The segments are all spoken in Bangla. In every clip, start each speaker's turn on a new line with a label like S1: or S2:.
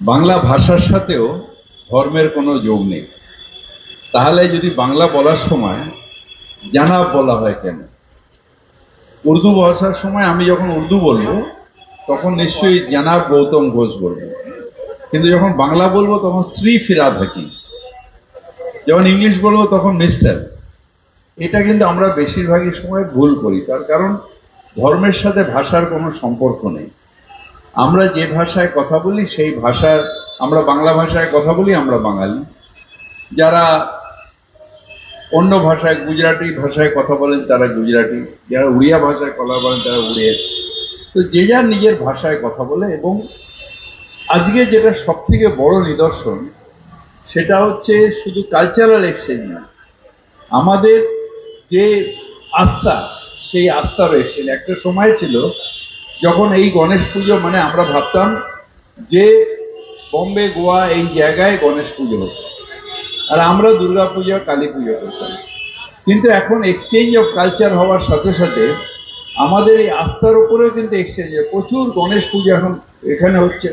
S1: বাংলা ভাষার সাথেও ধর্মের কোনো যোগ নেই। তাহলে যদি বাংলা বলার সময় জানাব বলা হয় কেন? উর্দু ভাষার সময় আমি যখন উর্দু বলবো তখন নিশ্চয়ই জানাব গৌতম ঘোষ বলবো, কিন্তু যখন বাংলা বলবো তখন শ্রী ফিরাদ হাকিম, যখন ইংলিশ বলবো তখন মিস্টার। এটা কিন্তু আমরা বেশিরভাগই সময় ভুল করি। তার কারণ ধর্মের সাথে ভাষার কোনো সম্পর্ক নেই। আমরা যে ভাষায় কথা বলি সেই ভাষার, আমরা বাংলা ভাষায় কথা বলি, আমরা বাঙালি। যারা অন্য ভাষায়, গুজরাটি ভাষায় কথা বলেন তারা গুজরাটি, যারা উড়িয়া ভাষায় কথা বলেন তারা উড়িয়া। তো যে যার নিজের ভাষায় কথা বলে। এবং আজকে যেটা সব থেকে বড় নিদর্শন সেটা হচ্ছে শুধু কালচারাল এক্সচেঞ্জ না, আমাদের যে আস্থা, সেই আস্থার এক্সচেঞ্জ। একটা সময় ছিল যখন এই গণেশ পুজো মানে আমরা ভাবতাম যে বম্বে, গোয়া এই জায়গায় গণেশ পুজো হতো, আর আমরা দুর্গা পুজো, কালী পুজো করতাম। কিন্তু এখন এক্সচেঞ্জ অফ কালচার হওয়ার সাথে সাথে আমাদের এই আস্থার উপরেও কিন্তু এক্সচেঞ্জ, প্রচুর গণেশ পুজো এখন এখানে হচ্ছে,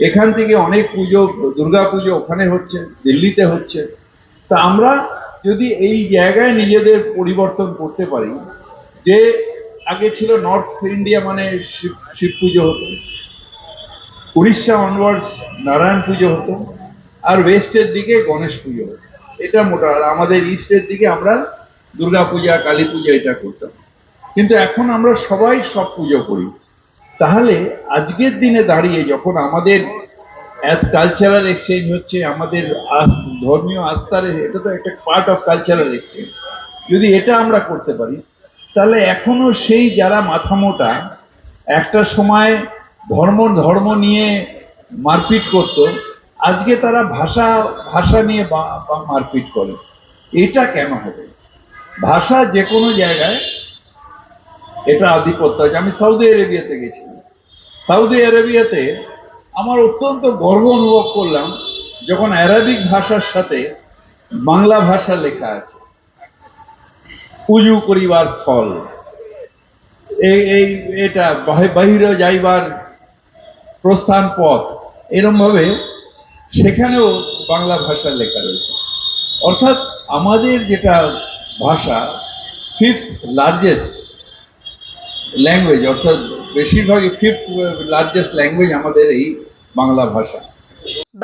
S1: এখান থেকে অনেক পুজো, দুর্গা পুজো ওখানে হচ্ছে, দিল্লিতে হচ্ছে। তা আমরা যদি এই জায়গায় নিজেদের পরিবর্তন করতে পারি, যে আগে ছিল নর্থ ইন্ডিয়া মানে শিব শিব পুজো হতো, উড়িষ্যা অনওয়ার্ডস নারায়ণ পুজো হতো, আর ওয়েস্টের দিকে গণেশ পুজো হতো। এটা মোটা। আর আমাদের ইস্টের দিকে আমরা দুর্গা পূজা, কালী পূজা এটা করতাম। কিন্তু এখন আমরা সবাই সব পুজো করি। তাহলে আজকের দিনে দাঁড়িয়ে যখন আমাদের কালচারাল এক্সচেঞ্জ হচ্ছে, আমাদের ধর্মীয় আস্থার, এটা তো একটা পার্ট অফ কালচারাল এক্সচেঞ্জ, যদি এটা আমরা করতে পারি তাহলে এখনো সেই যারা মাথা মোটা একটা সময় ধর্ম ধর্ম নিয়ে মারপিট করত, আজকে তারা ভাষা ভাষা নিয়ে মারপিট করে। এটা কেন হবে? ভাষা যে কোনো জায়গায় এটা আধিপত্য আছে। আমি সৌদি আরবিয়াতে গেছিলাম। সৌদি আরবিয়াতে আমার অত্যন্ত গর্ব অনুভব করলাম যখন অ্যারাবিক ভাষার সাথে বাংলা ভাষা লেখা আছে, উজু করিবার স্থল, এই এই এটা বাহিরে যাইবার প্রস্থান পথ, এরম ভাবে সেখানেও বাংলা ভাষা লেখা রয়েছে। অর্থাৎ আমাদের যেটা ভাষা, ফিফথ লার্জেস্ট ল্যাঙ্গুয়েজ, অর্থাৎ বেশিরভাগই ফিফথ লার্জেস্ট ল্যাঙ্গুয়েজ আমাদের এই বাংলা ভাষা।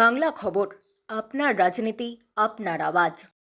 S2: বাংলা খবর, আপনার রাজনীতি, আপনার আওয়াজ।